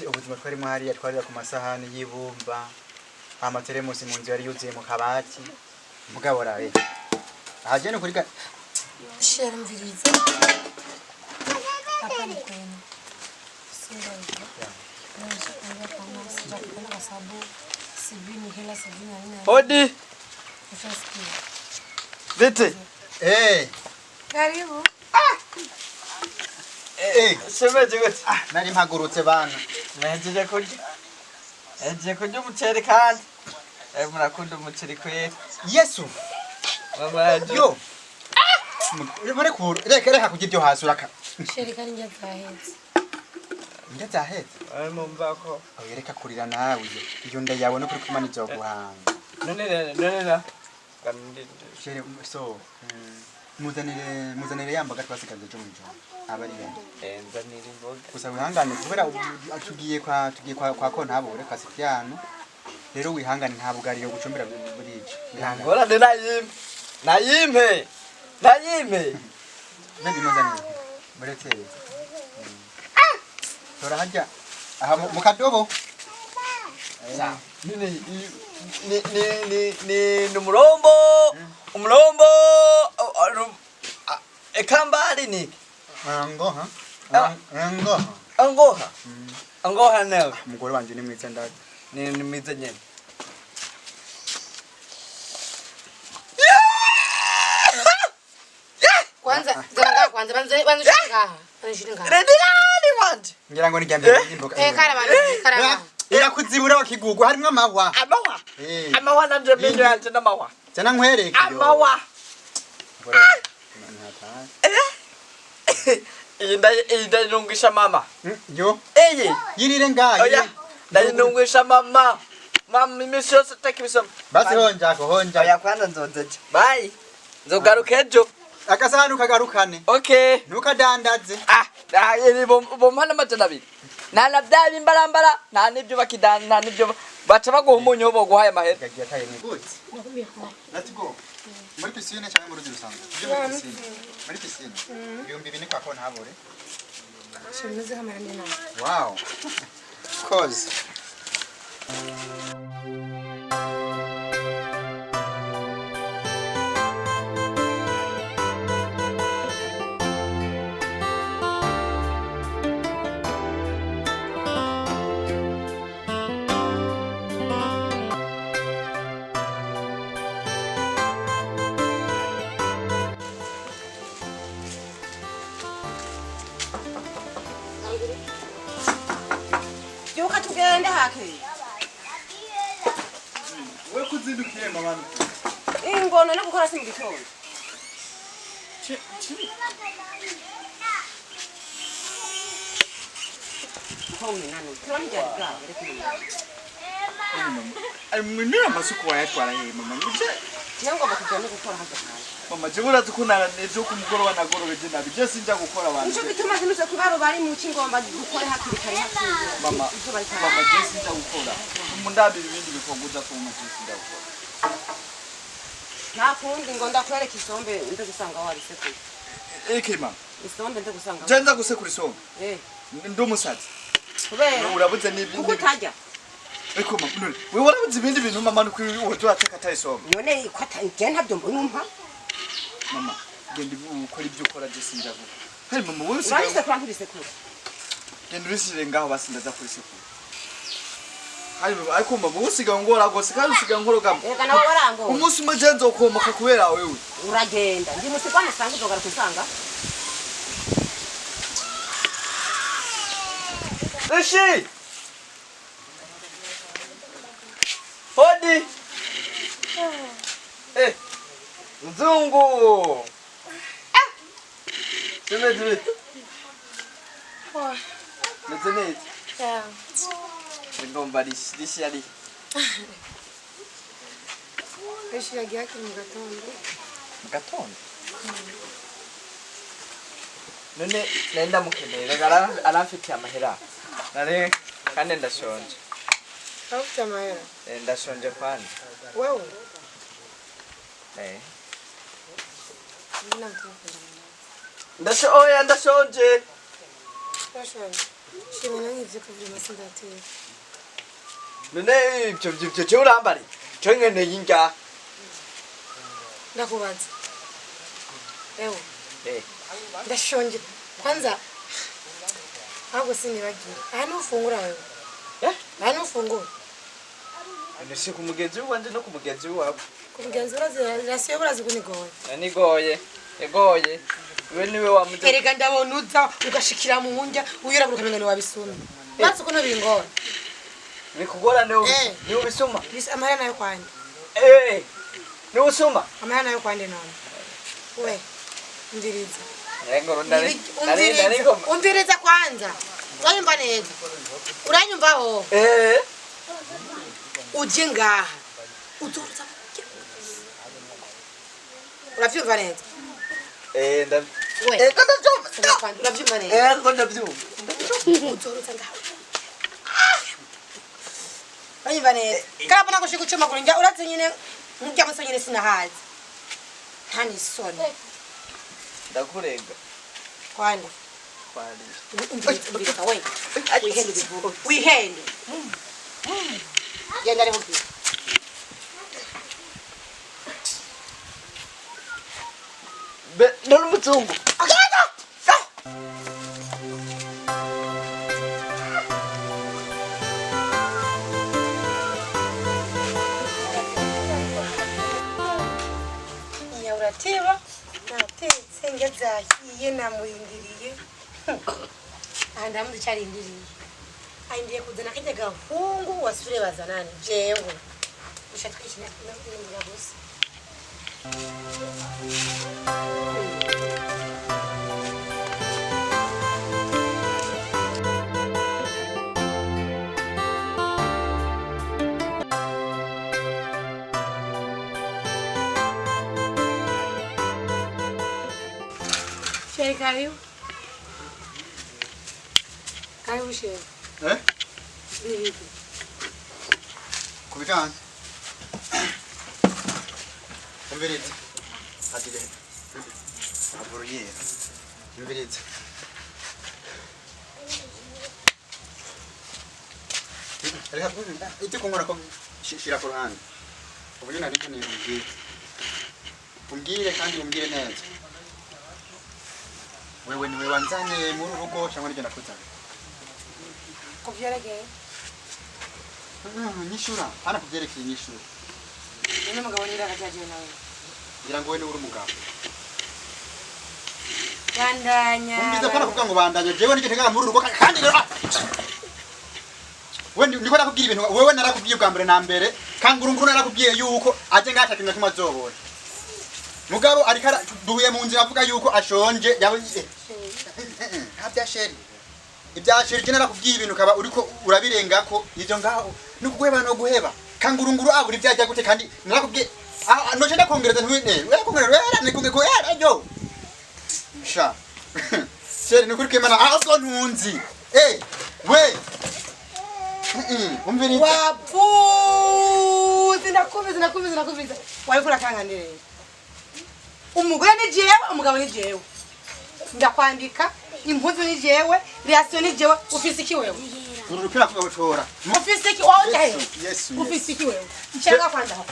uravye ubuzima twarimo hariya twarira ku masahani y'ibumba amateremusi mu nzu yari yuzuye mu kabati mugabo raye ahaje no kuri Share mviriza. Hapa ni kwenu. Singa hiyo. Naweza kuambia kama sijakupenda kwa sababu sijui ni hela sijui na nini. Hodi. Utasikia. Viti. Karibu. Shemeje gute? nari mpagurutse bana Nahejeje kurya. Eje kurya umuceri kandi. Murakunda umuceri kwera. Yesu Mama yo Mare ku reka kujya ibyo hasi uraka Sherika ninja zahetse. ndazahetse mumva ko yereka kurira nawe iyo nda yawe no kuri kumana izoguhanga none shere so muzanire yambaga twasigaje cyo mu ijoro abari bene nzanira imboga gusa wihangane kubera tugiye kwa ko ntabore Kasipiyano rero wihangane ntabwo ari yo gucumbira burije ngora nayimpe Nandi muzanire muretse tora hajya aha mu kadobo ni umurombo ekambari ni angoha nawe umugore wanje ni mwiza ndaje ni mwiza nyene Kwanza zanga kwanza banze shinga. Redilani wanje ngira ngo ni jambe imboga Karaba. irakuzibura wakigugu harimo amahwa amahwa nanje mbere yanje n'amahwa cyana nkwereke amahwa iyi ndayinungisha mama yo yirire ngayo oya ndayinungisha mama imisi yose tekibisoma basi honja oya kwanza nzonzeje bye nzogaruka ejo akasanu kagarukane okay ntukadandaze bomana amajana abiri nta bya bimbarambara nta n'ibyo bakidana nta n'ibyo baca baguha umunyu wo boguhaye amahera let's go muri piscine cyangwa muri rusanzwe muri piscine ibihumbi bine kwa ko ntabore Shemeze kamera ndina. wow cause Yuka tugende hake. we kuzindukiye mabana Ingono no gukora simu gitondo. Homi nani? Turanja bwa munira amasuku wayatwara he mama ngije Yango bakujana gukora hake. mama jibura tukuna nejo kumugoroba nagorobeje nabi je sinja gukora abantu Nico bituma zinuze kubaro bari mu kingomba gukora hakiri kare hakiri. mama je sinja gukora umundabira ibindi bikonguza ko mama je sinja gukora Nta kundi ngo ndakwereka isombe nde gusanga wari sekuru. ikima Isombe nde gusanga. jenza gusekura isombe ndumusazi Kubera urabuze n'ibindi kuko utajya. Eko mama we warabuze ibindi bintu mama nuko wotu ateka taisombe None ikwata igenda ntabyo mbona mama genda ukora ibyo ukora je sinja gukora hey mama wowe Urahise kwa ntubisekura. genda urisire ngaho basindaza kuri sekuru hari ariko mama usiga ngora gose kandi usiga ngorogamo Ega nawe warango. umunsi majenzo ukomoka kubera wewe Uragenda ndi musigwa musanga uzogara kusanga. Rishi Hodi Mzungu Shemeji Mezenit Ngomba dishi ali Rishi yake mgatondo. Mgatondo None nenda mukenera gara aramfitiye amahera nare kandi ndashonje Hafuta mahera. ndashonje kwani Wewe. Ndashonje Ndashonje. shimwe nangivye kuvuga masindatera none ibyo cyo urambari cyo ngene yinga ndakubaza ewe eh ndashonje kwanza hago sinibagiye hano ufungura wewe hano ufungura ndetse kumugenzi wanje no kumugenzi wawe kumugenzura zirasiye burazi kunigoye egoye we niwe wamuze erega ndabona uza ugashikira mu hunja uyura buruka mengane wabisuma batse ko no bingora nikugora ni ubisuma bisa amara nayo kwande ni usuma amara nayo kwande none we ndiriza ngoro ndari undiriza kwanza uranyumva neza uranyumvaho uje ngaha uturuza uravyumva neza ndav we uravyumva neza ndavyumva uturuza ngaha uranyumva neza karabona ko shiko cuma kurinja uratse nyine mujya musonyene sinahazi ntani soni ndakurega kwande umbirika we wihende bivuga wihende genda rero mbi none umuzungu uratiba natetse ngezahiye namurindiriye ndamuzi cyarindiriye aindiye kuzana kajya gahungu wasure bazanani jewe ushatwishina n'indira gusa Karibu. Karibu shehe. Vipi? Kubitanga. Umberetse. Atile. Aburiye. Umberetse. Reka ite kongora ko shira ku ruhande. Uburyo nari kaneye umbwire. Umbwire kandi umbwire neza. Wewe niwe wanzanye muri rugo cyangwa nige nakuzanye? Kuvyereke. Nyishura, ana kuvyerekeye nyishura. None mugabo nira gajaje nawe. Ngira ngo we ni uri umugabo. Bandanya. Umbiza kana kuvuga ngo bandanya jewe nige tegara muri rugo kandi rero. We ndiko nakubwira ibintu wewe narakubwiye bwa mbere na mbere kangurunguru narakubwiye yuko aje ngata kimwe kimazobora. Mugabo arikara duhuye mu nzira avuga yuko ashonje yabuye. Habya sheri. Ibya sheri kinara kubwiye ibintu kaba uriko urabirenga ko ivyo ngaho nukuguheba no guheba. Kangurunguru aburi byajya gute kandi narakubwiye no cyenda kongereza ntwine. We kongereza we nikunge ko yo. Sha. Sheri nukurike mana aho ntunzi. We. Umviriza. Wapu! Zinakubiza. Wayikura kanganire. Umugore ni jewe, umugabo ni jewe. Ndakwandika, impuzu ni jewe, reaction ni jewe, ufise iki wewe? Urupira kugabutora. Ufise iki wawe tahe? Yes. Ufise iki wewe? Ichanga kwanza ho.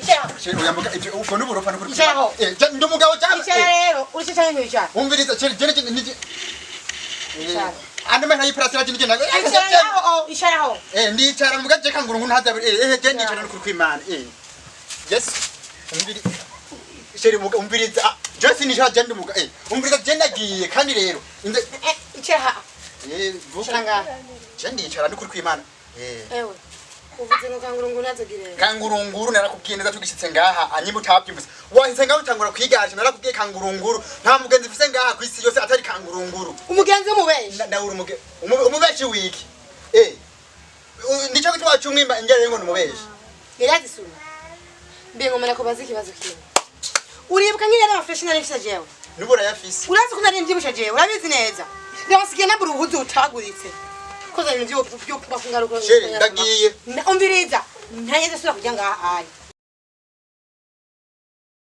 Ichanga. Sheri uyambuka uko nuburopa no kurupira. Ichanga ho. Ndo mugabo cyane. Ichanga rero, urishitanye mu ichanga. Umviriza sheri jene nije. Ichanga. Ande mena yiprasira jene jene. Ichanga ho. Ndicara mugaje kangurungu ntaza je ndicara no kurkwimana. Yes. Umviriza. Sheri umviriza Jesse ni jaje ndumuga umviriza je ndagiye kandi rero ichanga. Vushanga. Je ndicara no kurkwimana. Ewe. Uvuze ngo kangurungu nazogire. Kangurunguru narakubwiye neza tugishitse ngaha anyimba utabyumvise. Wahise ngaho utangura kwigaje narakubwiye kangurunguru nta mugenzi ufise ngaha kwisi yose atari kangurunguru. Umugenzi umubeshi. Ndawura umubeshi wiki. Ndicho gitwa cyumwimba ingere ngo numubeshi. Gerazi sura. Mbengo mena kubaza ikibazo kimwe. Uribuka nk'iyana professional ifisa jewe. Nubura yafise. Urazi ko nari mbyibusha jewe, urabizi neza. Ndabasigiye nabura ubuhuzu utaguritse. Koza ibintu byo bakungaruka. Sheri ndagiye. Umviriza. Ntayeze sura kujya ngaha ari.